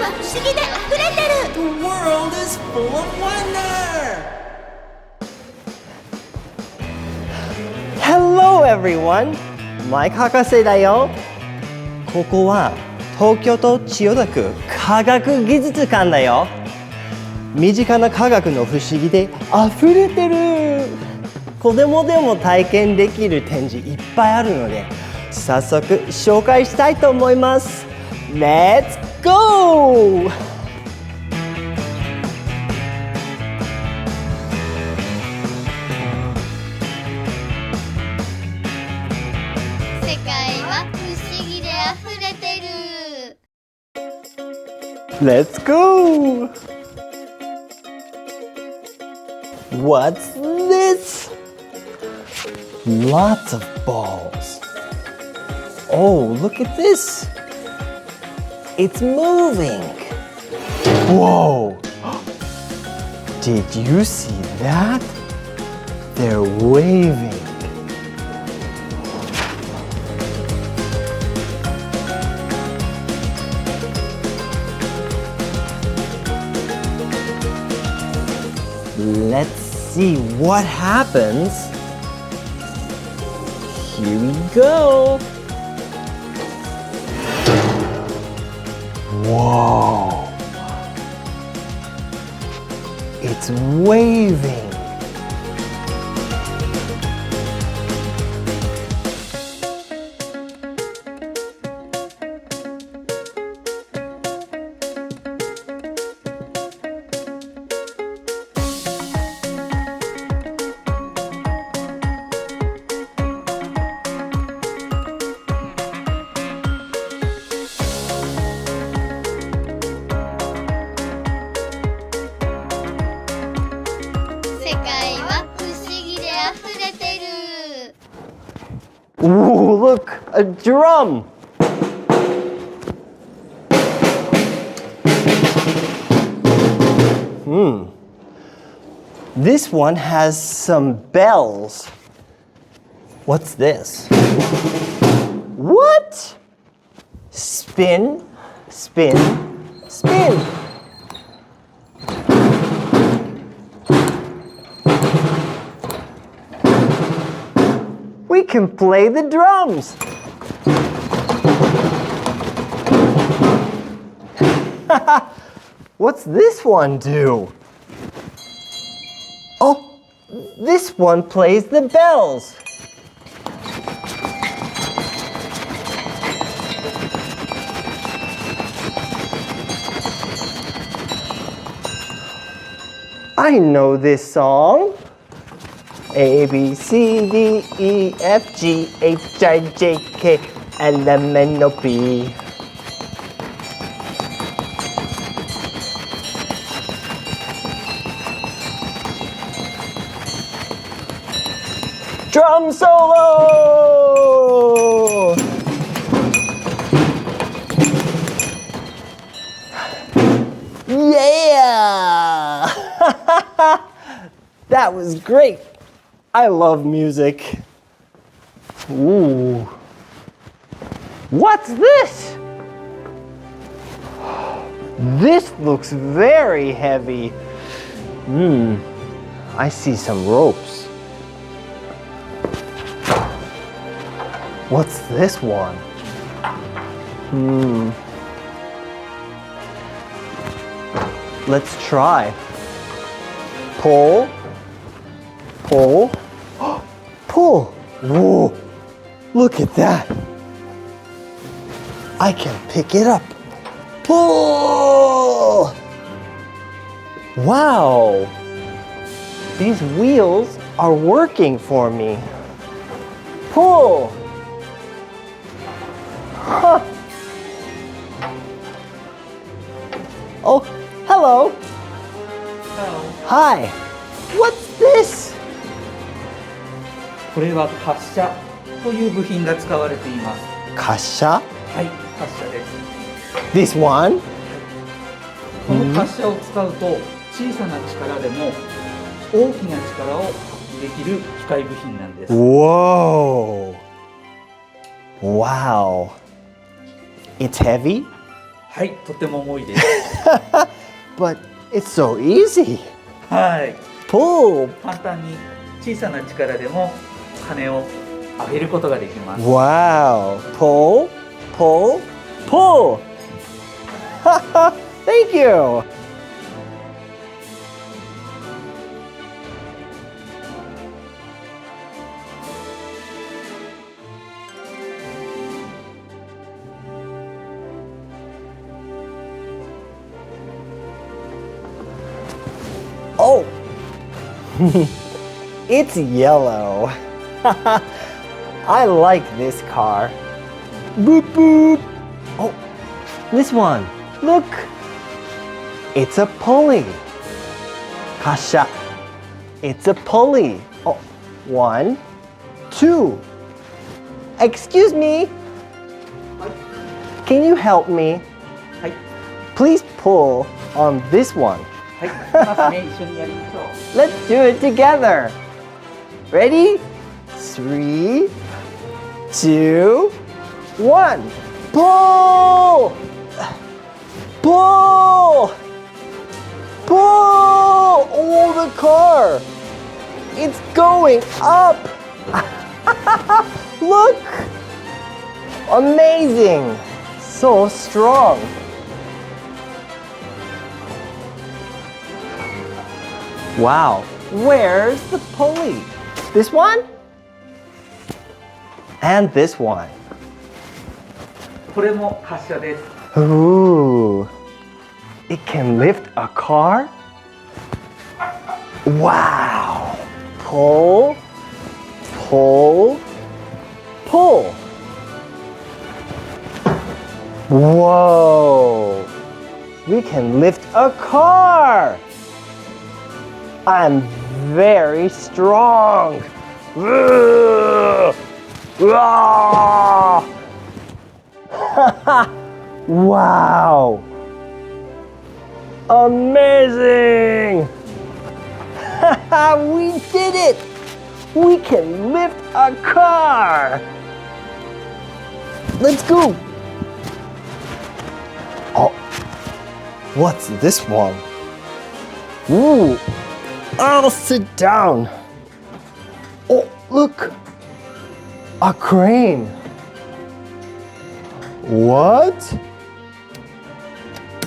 は不思議で溢れてる。 The world is full of wonder! Hello everyone! マイク博士だよ。ここは東京都千代田区科学技術館だよ。身近な科学の不思議で溢れてる。子供でも体験できる展示いっぱいあるので、早速紹介したいと思います。Let's go! 世界は不思議で溢れてる。 Let's go! What's this? Lots of balls. Oh, look at this. It's moving. Whoa. Did you see that? They're waving. Let's see what happens. Here we go. Whoa. It's waving. Ooh, look, a drum. This one has some bells. What's this? What? Spin, spin, spin. We can play the drums. What's this one do? Oh, this one plays the bells. I know this song. A, B, C, D, E, F, G, H, I, J, K, L, M, N, O, P. Drum solo! Yeah! That was great. I love music. Ooh. What's this? This looks very heavy. I see some ropes. What's this one? Let's try. Pull. Pull. Pull. Whoa. Look at that. I can pick it up. Pull. Wow. These wheels are working for me. Pull. Huh. Oh, hello. Hello. Hi. What's this? これは滑車という部品が使われています。滑車？はい、滑車です。 This one? この滑車を使うと小さな力でも大きな力を発揮できる機械部品なんです。 Whoa. Wow. It's heavy? はい、とても重いです。But it's so easy. はい、 Pull. 簡単に小さな力でも鐘を上げることができます。 Wow. Pull, pull, pull. Thank you. Oh, it's yellow. I like this car. Boop boop. Oh, this one. Look. It's a pulley. Kasha. It's a pulley. Oh, 1, 2. Excuse me. Can you help me? はい、 Please pull on this one. はい、いきますね。一緒にやりましょう。 Let's do it together. Ready? 3, 2, 1. Pull! Pull! Pull! Oh, the car! It's going up! Look! Amazing! So strong! Wow, where's the pulley? This one? And this one. これも滑車です。 Ooh, it can lift a car? Wow! Pull, pull, pull. Whoa! We can lift a car! I'm very strong. Wow. Amazing. We did it. We can lift a car. Let's go. Oh, what's this one? Ooh. I'll sit down. Oh, look. A crane. What?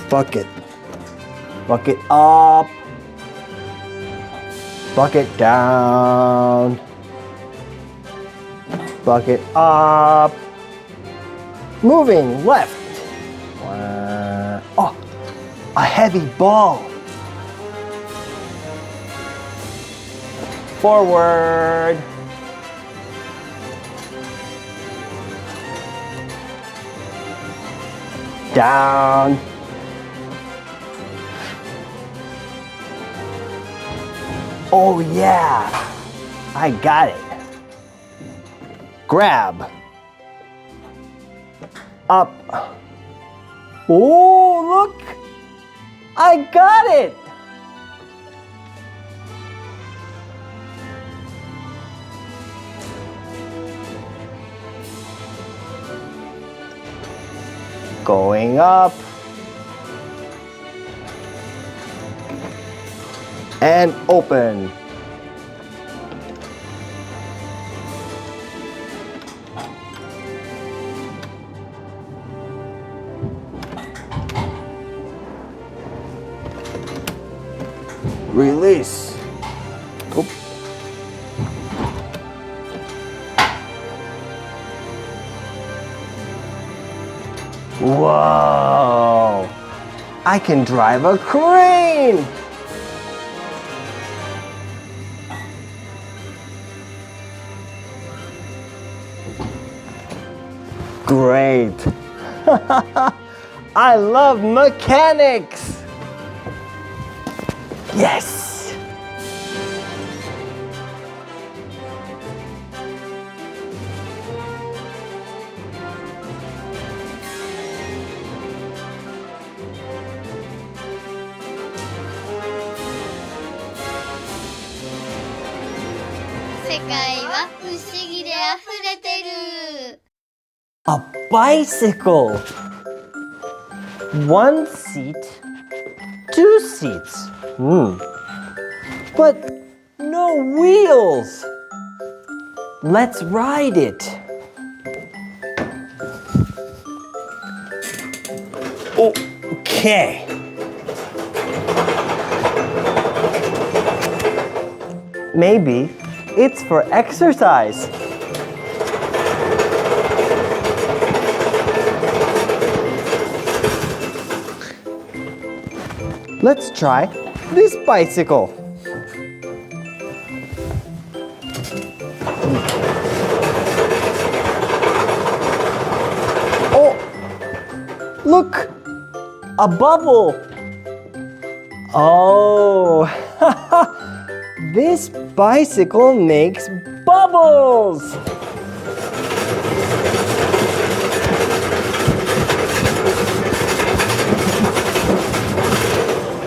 Bucket. Bucket up. Bucket down. Bucket up. Moving left. Oh, a heavy ball. Forward. Down. Oh yeah, I got it. Grab. Up. Oh, look. I got it. Going up. And open. Release. Oop. Whoa! I can drive a crane! Great! I love mechanics! Yes! A bicycle! One seat, two seats. But no wheels. Let's ride it. Okay. Maybe it's for exercise. Let's try this bicycle. Oh, look, a bubble. Oh, this bicycle makes bubbles.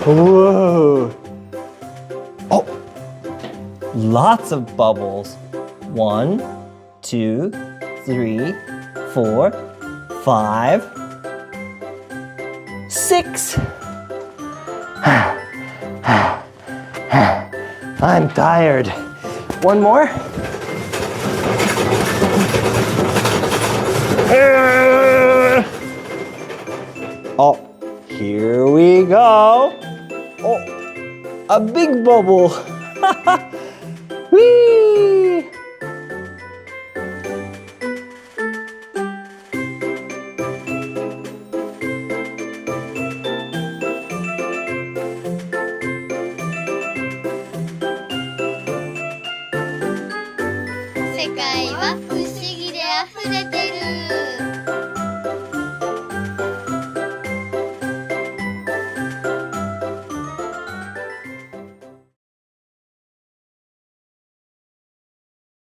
Whoa. Oh, lots of bubbles. 1, 2, 3, 4, 5, 6. I'm tired. One more. Oh, here we go. Oh, a big bubble. Whee!